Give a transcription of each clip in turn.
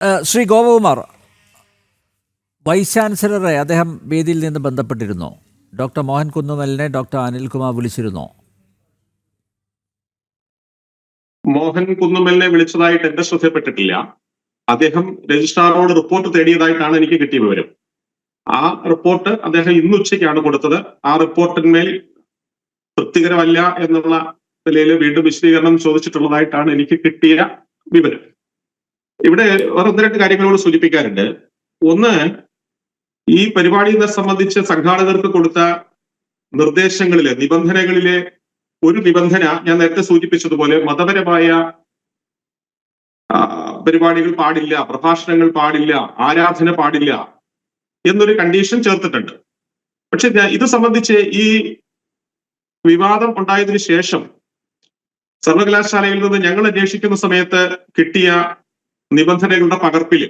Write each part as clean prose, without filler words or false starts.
Shri Gopakumar, vice ചാൻസലറെ അദ്ദേഹം വേദിയിൽ നിന്ന് ബന്ധപ്പെട്ടിരുന്നോ? ഡോക്ടർ മോഹൻ കുന്നുമലിനെ ഡോക്ടർ അനിൽകുമാർ വിളിച്ചിരുന്നോ? മോഹൻ കുന്നുമലിനെ വിളിച്ചതായിട്ട് എന്റെ ശ്രദ്ധപ്പെട്ടിട്ടില്ല. അദ്ദേഹം രജിസ്ട്രാറോട് റിപ്പോർട്ട് തേടിയതായിട്ടാണ് എനിക്ക് കിട്ടിയ വിവരം. ആ റിപ്പോർട്ട് അദ്ദേഹം ഇന്ന് ഉച്ചയ്ക്കാണ് കൊടുത്തത്. ആ റിപ്പോർട്ടിന്മേൽ തൃപ്തികരമല്ല എന്നുള്ള നിലയിൽ വീണ്ടും വിശദീകരണം ചോദിച്ചിട്ടുള്ളതായിട്ടാണ് എനിക്ക് കിട്ടിയ വിവരം. ഇവിടെ വേറെ ഒന്ന് രണ്ട് കാര്യങ്ങളോട് സൂചിപ്പിക്കാറുണ്ട്. ഒന്ന്, ഈ പരിപാടിയെ സംബന്ധിച്ച് സംഘാടകർക്ക് കൊടുത്ത നിർദ്ദേശങ്ങളിലെ നിബന്ധനകളിലെ ഒരു നിബന്ധന ഞാൻ നേരത്തെ സൂചിപ്പിച്ചതുപോലെ മതപരമായ പരിപാടികൾ പാടില്ല, പ്രഭാഷണങ്ങൾ പാടില്ല, ആരാധന പാടില്ല എന്നൊരു കണ്ടീഷൻ ചേർത്തിട്ടുണ്ട്. പക്ഷെ ഇത് സംബന്ധിച്ച് ഈ വിവാദം ഉണ്ടായതിനു ശേഷം സർവകലാശാലയിൽ നിന്ന് ഞങ്ങൾ അന്വേഷിക്കുന്ന സമയത്ത് കിട്ടിയ നിബന്ധനകളുടെ പകർപ്പിൽ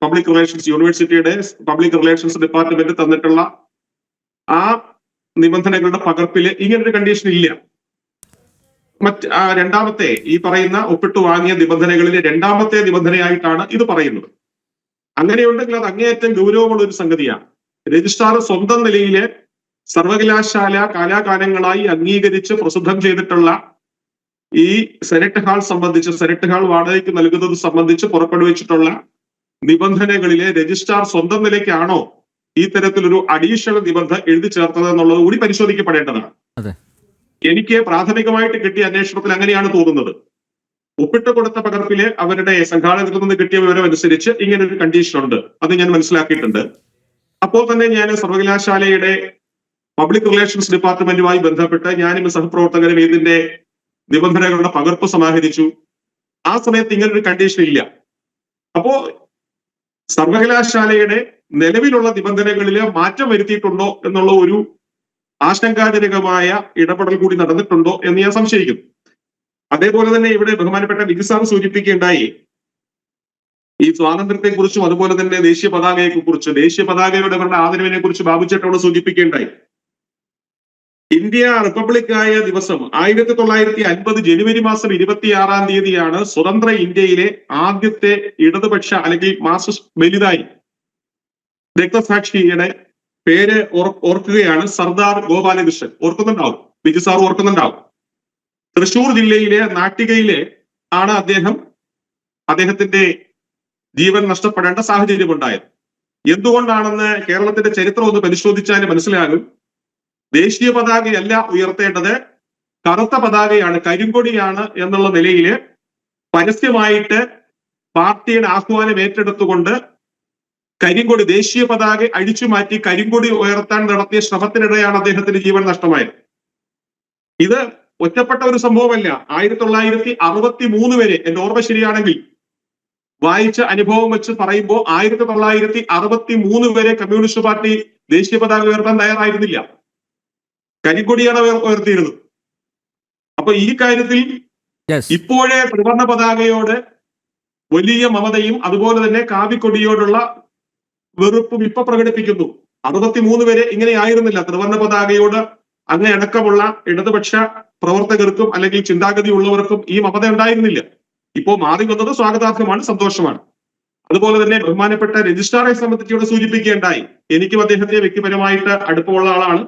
പബ്ലിക് റിലേഷൻസ് യൂണിവേഴ്സിറ്റിയുടെ പബ്ലിക് റിലേഷൻസ് ഡിപ്പാർട്ട്മെന്റ് തന്നിട്ടുള്ള ആ നിബന്ധനകളുടെ പകർപ്പിൽ ഇങ്ങനൊരു കണ്ടീഷൻ ഇല്ല. രണ്ടാമത്തെ ഈ പറയുന്ന ഒപ്പിട്ട് വാങ്ങിയ നിബന്ധനകളിലെ രണ്ടാമത്തെ നിബന്ധനയായിട്ടാണ് ഇത് പറയുന്നത്. അങ്ങനെയുണ്ടെങ്കിൽ അത് അങ്ങേയറ്റം ഗൗരവമുള്ള ഒരു സംഗതിയാണ്. രജിസ്ട്രാർ സ്വന്തം നിലയില് സർവകലാശാല കാലാകാലങ്ങളായി അംഗീകരിച്ച് പ്രസിദ്ധം ചെയ്തിട്ടുള്ള ഈ സെനറ്റ് ഹാൾ സംബന്ധിച്ച്, സെനറ്റ് ഹാൾ വാടകയ്ക്ക് നൽകുന്നത് സംബന്ധിച്ച് പുറപ്പെടുവിച്ചിട്ടുള്ള നിബന്ധനകളിലെ രജിസ്ട്രാർ സ്വന്തം നിലയ്ക്കാണോ ഈ തരത്തിലൊരു അഡീഷണൽ നിബന്ധന എഴുതി ചേർത്തത് എന്നുള്ളത് കൂടി പരിശോധിക്കപ്പെടേണ്ടതാണ്. എനിക്ക് പ്രാഥമികമായിട്ട് കിട്ടിയ അന്വേഷണത്തിൽ അങ്ങനെയാണ് തോന്നുന്നത്. ഒപ്പിട്ട് കൊടുത്ത പകർപ്പില് അവരുടെ സംഘാടകരിൽ നിന്ന് കിട്ടിയ വിവരം അനുസരിച്ച് ഇങ്ങനെ ഒരു കണ്ടീഷൻ ഉണ്ട്, അത് ഞാൻ മനസ്സിലാക്കിയിട്ടുണ്ട്. അപ്പോൾ തന്നെ ഞാൻ സർവകലാശാലയുടെ പബ്ലിക് റിലേഷൻസ് ഡിപ്പാർട്ട്മെന്റുമായി ബന്ധപ്പെട്ട് ഞാനും സഹപ്രവർത്തകരും ഇതിന്റെ നിബന്ധനകളുടെ പകർപ്പ് സമാഹരിച്ചു. ആ സമയത്ത് ഇങ്ങനൊരു കണ്ടീഷൻ ഇല്ല. അപ്പോ സർവകലാശാലയുടെ നിലവിലുള്ള നിബന്ധനകളിൽ മാറ്റം വരുത്തിയിട്ടുണ്ടോ എന്നുള്ള ഒരു ആശങ്കാജനകമായ ഇടപെടൽ കൂടി നടന്നിട്ടുണ്ടോ എന്ന് ഞാൻ സംശയിക്കുന്നു. അതേപോലെ തന്നെ ഇവിടെ ബഹുമാനപ്പെട്ട വിജിസാർ സൂചിപ്പിക്കുകയുണ്ടായി ഈ സ്വാതന്ത്ര്യത്തെ കുറിച്ചും അതുപോലെ തന്നെ ദേശീയ പതാകയെ കുറിച്ച്, ദേശീയ പതാകയുടെ അവരുടെ ആദരവിനെ കുറിച്ച് ബാബുച്ചേട്ടനോട് സൂചിപ്പിക്കുകയുണ്ടായി. ഇന്ത്യ റിപ്പബ്ലിക്കായ ദിവസം 1950 ജനുവരി മാസം 26-ാം തീയതിയാണ് സ്വതന്ത്ര ഇന്ത്യയിലെ ആദ്യത്തെ ഇടതുപക്ഷ അല്ലെങ്കിൽ മാർക്സിസ്റ്റ് ബലിദാനി രക്തസാക്ഷിയുടെ പേര് ഓർക്കുകയാണ് സർദാർ ഗോപാലകൃഷ്ണൻ. ഓർക്കുന്നുണ്ടാവും, ബിജു സാർ ഓർക്കുന്നുണ്ടാവും. തൃശൂർ ജില്ലയിലെ നാട്ടികയിലെ ആണ് അദ്ദേഹത്തിന്റെ ജീവൻ നഷ്ടപ്പെടേണ്ട സാഹചര്യം ഉണ്ടായത്. എന്തുകൊണ്ടാണെന്ന് കേരളത്തിന്റെ ചരിത്രം ഒന്ന് പരിശോധിച്ചാൽ മനസ്സിലാകും. ദേശീയ പതാകയല്ല ഉയർത്തേണ്ടത്, കറുത്ത പതാകയാണ്, കരിങ്കൊടിയാണ് എന്നുള്ള നിലയിൽ പരസ്യമായിട്ട് പാർട്ടിയുടെ ആഹ്വാനം ഏറ്റെടുത്തുകൊണ്ട് കരിങ്കൊടി, ദേശീയ പതാക അഴിച്ചു മാറ്റി കരിങ്കൊടി ഉയർത്താൻ നടത്തിയ ശ്രമത്തിനിടെയാണ് അദ്ദേഹത്തിന് ജീവൻ നഷ്ടമായത്. ഇത് ഒറ്റപ്പെട്ട ഒരു സംഭവമല്ല. 1963 വരെ, എന്റെ ഓർമ്മ ശരിയാണെങ്കിൽ, വായിച്ച അനുഭവം വെച്ച് പറയുമ്പോൾ 1963 വരെ കമ്മ്യൂണിസ്റ്റ് പാർട്ടി ദേശീയ പതാക ഉയർത്താൻ തയ്യാറായിരുന്നില്ല, കരിങ്കൊടിയാണ് ഉയർത്തിയിരുന്നത്. അപ്പൊ ഈ കാര്യത്തിൽ ഇപ്പോഴേ ത്രിവർണ്ണ പതാകയോട് വലിയ മമതയും അതുപോലെ തന്നെ കാവിക്കൊടിയോടുള്ള വെറുപ്പും ഇപ്പൊ പ്രകടിപ്പിക്കുന്നു. 63 വരെ ഇങ്ങനെ ആയിരുന്നില്ല. ത്രിവർണ്ണ പതാകയോട് അങ്ങടക്കമുള്ള ഇടതുപക്ഷ പ്രവർത്തകർക്കും അല്ലെങ്കിൽ ചിന്താഗതി ഉള്ളവർക്കും ഈ മമത ഉണ്ടായിരുന്നില്ല. ഇപ്പോ മാറി വന്നത് സ്വാഗതാർഹമാണ്, സന്തോഷമാണ്. അതുപോലെ തന്നെ ബഹുമാനപ്പെട്ട രജിസ്ട്രാറെ സംബന്ധിച്ച് ഇവിടെ സൂചിപ്പിക്കുകയുണ്ടായി. എനിക്കും അദ്ദേഹത്തെ വ്യക്തിപരമായിട്ട് അടുപ്പമുള്ള ആളാണ്.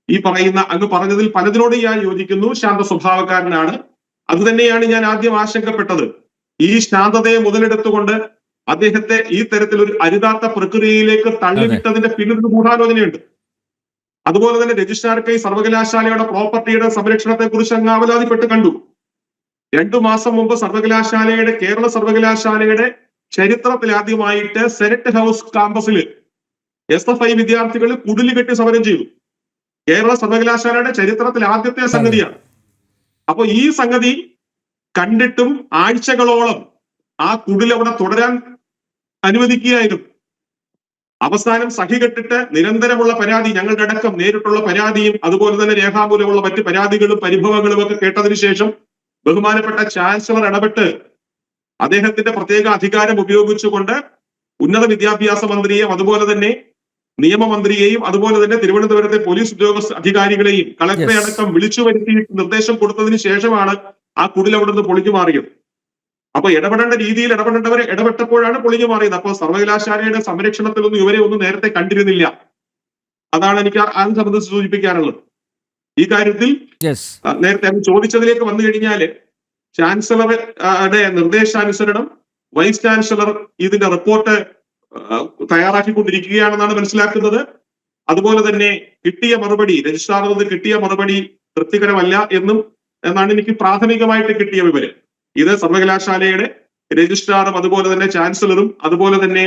ഈ പറയുന്ന അങ്ങ് പറഞ്ഞതിൽ പലതിനോട് ഞാൻ യോജിക്കുന്നു. ശാന്ത സ്വഭാവക്കാരനാണ്. അത് തന്നെയാണ് ഞാൻ ആദ്യം ആശങ്കപ്പെട്ടത്. ഈ ശാന്തതയെ മുതലെടുത്തുകൊണ്ട് അദ്ദേഹത്തെ ഈ തരത്തിലൊരു അരുതാത്ത പ്രക്രിയയിലേക്ക് തള്ളിവിട്ടതിന്റെ പിന്നിൽ ഗൂഢാലോചനയുണ്ട്. അതുപോലെ തന്നെ രജിസ്ട്രാർക്ക് ഈ സർവകലാശാലയുടെ പ്രോപ്പർട്ടിയുടെ സംരക്ഷണത്തെ കുറിച്ച് അങ്ങ് അവലാതിപ്പെട്ട് കണ്ടു. 2 മാസം മുമ്പ് കേരള സർവകലാശാലയുടെ ചരിത്രത്തിൽ ആദ്യമായിട്ട് സെനറ്റ് ഹൗസ് കാമ്പസിൽ SFI വിദ്യാർത്ഥികൾ കുടിലുകെട്ടി സമരം ചെയ്തു. കേരള സർവകലാശാലയുടെ ചരിത്രത്തിൽ ആദ്യത്തെ സംഗതിയാണ്. അപ്പൊ ഈ സംഗതി കണ്ടിട്ടും ആഴ്ചകളോളം ആ കുടിലവിടെ തുടരാൻ അനുവദിക്കുകയായിരുന്നു. അവസാനം സഹികെട്ടിട്ട് നിരന്തരമുള്ള പരാതി, ഞങ്ങളുടെ അടക്കം നേരിട്ടുള്ള പരാതിയും അതുപോലെ തന്നെ രേഖാമൂലമുള്ള മറ്റ് പരാതികളും പരിഭവങ്ങളും ഒക്കെ കേട്ടതിനു ശേഷം ബഹുമാനപ്പെട്ട ചാൻസലർ ഇടപെട്ട് അദ്ദേഹത്തിന്റെ പ്രത്യേക അധികാരം ഉപയോഗിച്ചുകൊണ്ട് ഉന്നത വിദ്യാഭ്യാസ മന്ത്രിയെയും അതുപോലെ തന്നെ നിയമമന്ത്രിയെയും അതുപോലെ തന്നെ തിരുവനന്തപുരത്തെ പോലീസ് ഉദ്യോഗസ്ഥ അധികാരികളെയും കളക്ടറെ അടക്കം വിളിച്ചു വരുത്തി നിർദ്ദേശം കൊടുത്തതിന് ശേഷമാണ് ആ കുടിൽ അവിടെ നിന്ന് പൊളിഞ്ഞു മാറിയത്. അപ്പൊ ഇടപെടേണ്ട രീതിയിൽ ഇടപെടേണ്ടവർ ഇടപെട്ടപ്പോഴാണ് പൊളിഞ്ഞു മാറിയത്. അപ്പൊ സർവകലാശാലയുടെ സംരക്ഷണത്തിലൊന്നും ഇവരെ ഒന്നും നേരത്തെ കണ്ടിരുന്നില്ല. അതാണ് എനിക്ക് അത് സംബന്ധിച്ച് സൂചിപ്പിക്കാനുള്ളത്. ഈ കാര്യത്തിൽ നേരത്തെ ചോദിച്ചതിലേക്ക് വന്നു കഴിഞ്ഞാല് ചാൻസലറുടെ നിർദ്ദേശാനുസരണം വൈസ് ചാൻസലർ ഇതിന്റെ റിപ്പോർട്ട് തയ്യാറാക്കിക്കൊണ്ടിരിക്കുകയാണെന്നാണ് മനസ്സിലാക്കുന്നത്. അതുപോലെ തന്നെ കിട്ടിയ മറുപടി, രജിസ്ട്രാറിൽ നിന്ന് കിട്ടിയ മറുപടി തൃപ്തികരമല്ല എന്നാണ് എനിക്ക് പ്രാഥമികമായിട്ട് കിട്ടിയ വിവരം. ഇത് സർവകലാശാലയുടെ രജിസ്ട്രാറും അതുപോലെ തന്നെ ചാൻസലറും അതുപോലെ തന്നെ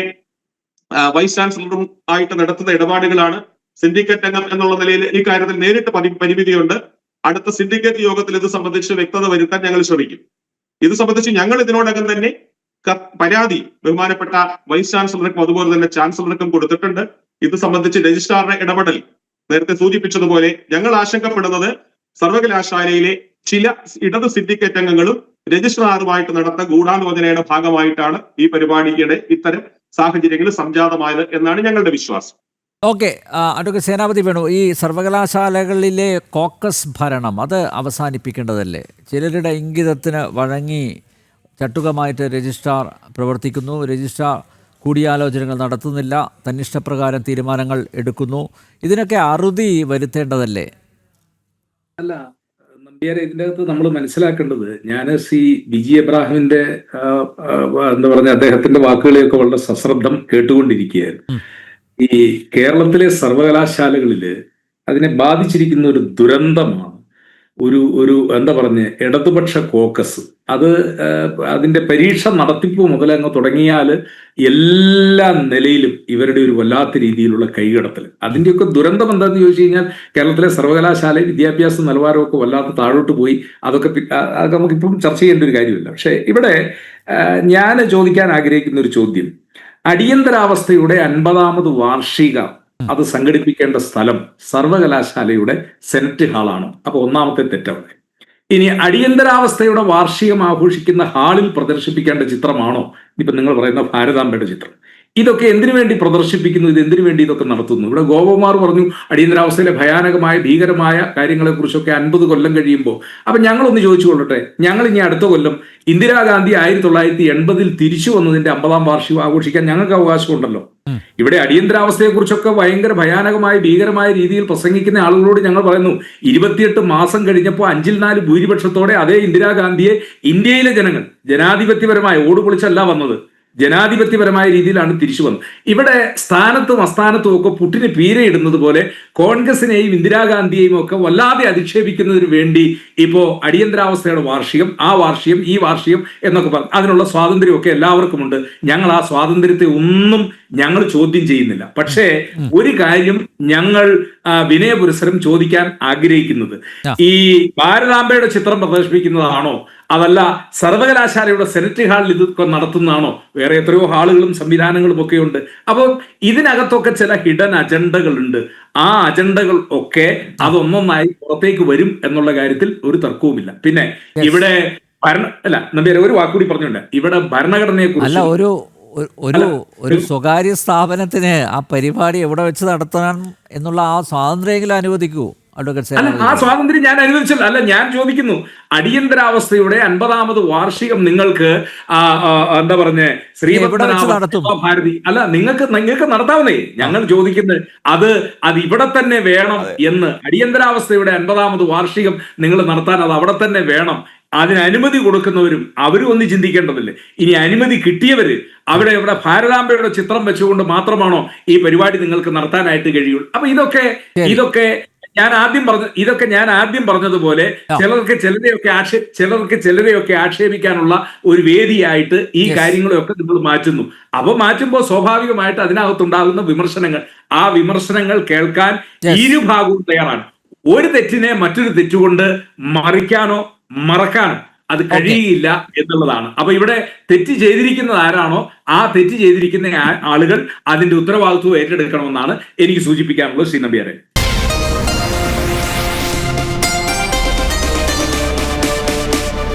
വൈസ് ചാൻസലറും ആയിട്ട് നടത്തുന്ന ഇടപാടുകളാണ്. സിൻഡിക്കേറ്റ് അംഗം എന്നുള്ള നിലയിൽ ഈ കാര്യത്തിൽ നേരിട്ട് പരിമിതിയുണ്ട്. അടുത്ത സിൻഡിക്കേറ്റ് യോഗത്തിൽ ഇത് സംബന്ധിച്ച് വ്യക്തത വരുത്താൻ ഞങ്ങൾ ശ്രമിക്കും. ഇത് സംബന്ധിച്ച് ഞങ്ങൾ ഇതിനോടകം തന്നെ പരാതി ബഹുമാനപ്പെട്ട വൈസ് ചാൻസലർക്കും അതുപോലെ തന്നെ ചാൻസലർക്കും കൊടുത്തിട്ടുണ്ട്. ഇത് സംബന്ധിച്ച് രജിസ്ട്രാറുടെ ഇടപെടൽ നേരത്തെ സൂചിപ്പിച്ചതുപോലെ ഞങ്ങൾ ആശങ്കപ്പെടുന്നത് സർവകലാശാലയിലെ ചില ഇടത് സിൻഡിക്കേറ്റ് അംഗങ്ങളും രജിസ്ട്രാറുമായിട്ട് നടന്ന ഗൂഢാലോചനയുടെ ഭാഗമായിട്ടാണ് ഈ പരിപാടിയുടെ ഇത്തരം സാഹചര്യങ്ങൾ സംജാതമായത് എന്നാണ് ഞങ്ങളുടെ വിശ്വാസം. ഓക്കെ, അഡ്വക്കേറ്റ് സേനാപതി വേണു, ഈ സർവകലാശാലകളിലെ കോക്കസ് ഭരണം അത് അവസാനിപ്പിക്കേണ്ടതല്ലേ? ചിലരുടെ ഇംഗിതത്തിന് വഴങ്ങി ചട്ടുകമായിട്ട് രജിസ്ട്രാർ പ്രവർത്തിക്കുന്നു, രജിസ്ട്രാർ കൂടിയാലോചനകൾ നടത്തുന്നില്ല, തന്നിഷ്ടപ്രകാരം തീരുമാനങ്ങൾ എടുക്കുന്നു. ഇതിനൊക്കെ അറുതി വരുത്തേണ്ടതല്ലേ? അല്ല നമ്പ്യാരെ, ഇതിൻ്റെ അകത്ത് നമ്മൾ മനസ്സിലാക്കേണ്ടത്, ഞാൻ വിജി എബ്രാഹിമിന്റെ എന്താ പറഞ്ഞ അദ്ദേഹത്തിന്റെ വാക്കുകളെയൊക്കെ വളരെ സശ്രദ്ധം കേട്ടുകൊണ്ടിരിക്കുകയായിരുന്നു. ഈ കേരളത്തിലെ സർവകലാശാലകളില് അതിനെ ബാധിച്ചിരിക്കുന്ന ഒരു ദുരന്തമാണ് ഒരു എന്താ പറഞ്ഞ ഇടതുപക്ഷ കോക്കസ്. അതിന്റെ പരീക്ഷ നടത്തിപ്പ് മുതൽ അങ്ങ് തുടങ്ങിയാൽ എല്ലാ നിലയിലും ഇവരുടെ ഒരു വല്ലാത്ത രീതിയിലുള്ള കൈകടത്തൽ. അതിൻ്റെയൊക്കെ ദുരന്തം എന്താണെന്ന് ചോദിച്ചു കഴിഞ്ഞാൽ കേരളത്തിലെ സർവകലാശാല വിദ്യാഭ്യാസ നിലവാരമൊക്കെ വല്ലാത്ത താഴോട്ട് പോയി. അതൊക്കെ നമുക്കിപ്പം ചർച്ച ചെയ്യേണ്ട ഒരു കാര്യമില്ല. പക്ഷെ ഇവിടെ ഞാൻ ചോദിക്കാൻ ആഗ്രഹിക്കുന്ന ഒരു ചോദ്യം, അടിയന്തരാവസ്ഥയുടെ 50ാമത് വാർഷികം അത് സംഘടിപ്പിക്കേണ്ട സ്ഥലം സർവകലാശാലയുടെ സെനറ്റ് ഹാളാണ്. അപ്പൊ ഒന്നാമത്തെ തെറ്റവിടെ. ഇനി അടിയന്തരാവസ്ഥയുടെ വാർഷികം ആഘോഷിക്കുന്ന ഹാളിൽ പ്രദർശിപ്പിക്കേണ്ട ചിത്രമാണോ ഇപ്പൊ നിങ്ങൾ പറയുന്ന ഭാരതാംബയുടെ ചിത്രം? ഇതൊക്കെ എന്തിനു വേണ്ടി പ്രദർശിപ്പിക്കുന്നു? ഇത് എന്തിനു വേണ്ടി ഇതൊക്കെ നടത്തുന്നു? ഇവിടെ ഗോപകുമാർ പറഞ്ഞു അടിയന്തരാവസ്ഥയിലെ ഭയാനകമായ ഭീകരമായ കാര്യങ്ങളെ കുറിച്ചൊക്കെ 50 കൊല്ലം കഴിയുമ്പോൾ. അപ്പൊ ഞങ്ങളൊന്ന് ചോദിച്ചു കൊള്ളട്ടെ, ഞങ്ങൾ ഇനി അടുത്ത കൊല്ലം ഇന്ദിരാഗാന്ധി 1980 തിരിച്ചു വന്നതിന്റെ 50ാം വാർഷികം ആഘോഷിക്കാൻ ഞങ്ങൾക്ക് അവകാശമുണ്ടല്ലോ. ഇവിടെ അടിയന്തരാവസ്ഥയെ കുറിച്ചൊക്കെ ഭയങ്കര ഭയാനകമായ ഭീകരമായ രീതിയിൽ പ്രസംഗിക്കുന്ന ആളുകളോട് ഞങ്ങൾ പറയുന്നു, 28 മാസം കഴിഞ്ഞപ്പോൾ 4 ഭൂരിപക്ഷത്തോടെ അതേ ഇന്ദിരാഗാന്ധിയെ ഇന്ത്യയിലെ ജനങ്ങൾ ജനാധിപത്യപരമായി ഓടുപൊളിച്ചല്ല വന്നത്, ജനാധിപത്യപരമായ രീതിയിലാണ് തിരിച്ചു വന്നത്. ഇവിടെ സ്ഥാനത്തും അസ്ഥാനത്തും ഒക്കെ പുട്ടിന് പീരയിടുന്നത് പോലെ കോൺഗ്രസിനെയും ഇന്ദിരാഗാന്ധിയെയും ഒക്കെ വല്ലാതെ അധിക്ഷേപിക്കുന്നതിന് വേണ്ടി ഇപ്പോ അടിയന്തരാവസ്ഥയുടെ വാർഷികം, ആ വാർഷികം, ഈ വാർഷികം എന്നൊക്കെ പറഞ്ഞു. അതിനുള്ള സ്വാതന്ത്ര്യമൊക്കെ എല്ലാവർക്കുമുണ്ട്. ഞങ്ങൾ ആ സ്വാതന്ത്ര്യത്തെ ഒന്നും ഞങ്ങൾ ചോദ്യം ചെയ്യുന്നില്ല. പക്ഷേ ഒരു കാര്യം ഞങ്ങൾ വിനയപുരസരം ചോദിക്കാൻ ആഗ്രഹിക്കുന്നത്, ഈ ഭാരതാംബയുടെ ചിത്രം പ്രദർശിപ്പിക്കുന്നതാണോ അതല്ല സർവകലാശാലയുടെ സെനറ്റ് ഹാളിൽ ഇതൊക്കെ നടത്തുന്നതാണോ? വേറെ എത്രയോ ഹാളുകളും സംവിധാനങ്ങളും ഒക്കെ ഉണ്ട്. അപ്പം ഇതിനകത്തൊക്കെ ചില ഹിഡൻ അജണ്ടകളുണ്ട്. ആ അജണ്ടകൾ ഒക്കെ അതൊന്നൊന്നായി പുറത്തേക്ക് വരും എന്നുള്ള കാര്യത്തിൽ ഒരു തർക്കവുമില്ല. പിന്നെ ഇവിടെ നമ്പ്യാരെ ഒരു വാക്കുകൂടി പറഞ്ഞുണ്ട്, ഇവിടെ ഭരണഘടനയെ കുറിച്ച് ഒരു സ്വകാര്യ സ്ഥാപനത്തിന് ആ പരിപാടി എവിടെ വെച്ച് നടത്തണം എന്നുള്ള ആ സ്വാതന്ത്ര്യമെങ്കിലും അനുവദിക്കൂ. ആ സ്വാതന്ത്ര്യം ഞാൻ അനുവദിച്ചില്ല. അല്ല, ഞാൻ ചോദിക്കുന്നു, അടിയന്തരാവസ്ഥയുടെ 50ാമത് വാർഷികം നിങ്ങൾക്ക് എന്താ പറഞ്ഞേ ഭാരതി അല്ല നിങ്ങൾക്ക് നടത്താവുന്നേ. ഞങ്ങൾ ചോദിക്കുന്നത് അത് ഇവിടെ തന്നെ വേണം എന്ന്. അടിയന്തരാവസ്ഥയുടെ 50ാമത് വാർഷികം നിങ്ങൾ നടത്താൻ അത് അവിടെ തന്നെ വേണം. അതിന് അനുമതി കൊടുക്കുന്നവരും അവരും ഒന്ന് ചിന്തിക്കേണ്ടതില്ലേ? ഇനി അനുമതി കിട്ടിയവര് അവിടെ ഭാരതാംബയുടെ ചിത്രം വെച്ചുകൊണ്ട് മാത്രമാണോ ഈ പരിപാടി നിങ്ങൾക്ക് നടത്താനായിട്ട് കഴിയുള്ളൂ? അപ്പൊ ഇതൊക്കെ ഞാൻ ആദ്യം പറഞ്ഞതുപോലെ ചിലർക്ക് ചിലരെയൊക്കെ ആക്ഷേപിക്കാനുള്ള ഒരു വേദിയായിട്ട് ഈ കാര്യങ്ങളെയൊക്കെ നിങ്ങൾ മാറ്റുന്നു. അപ്പൊ മാറ്റുമ്പോൾ സ്വാഭാവികമായിട്ട് അതിനകത്തുണ്ടാകുന്ന വിമർശനങ്ങൾ, ആ വിമർശനങ്ങൾ കേൾക്കാൻ ഇരുഭാഗവും തയ്യാറാണ്. ഒരു തെറ്റിനെ മറ്റൊരു തെറ്റുകൊണ്ട് മറക്കാനോ അത് കഴിയില്ല എന്നുള്ളതാണ്. അപ്പൊ ഇവിടെ തെറ്റ് ചെയ്തിരിക്കുന്നത് ആരാണോ ആ തെറ്റ് ചെയ്തിരിക്കുന്ന ആളുകൾ അതിന്റെ ഉത്തരവാദിത്വം ഏറ്റെടുക്കണമെന്നാണ് എനിക്ക് സൂചിപ്പിക്കാനുള്ളത്. ശ്രീ നമ്പ്യാരെ.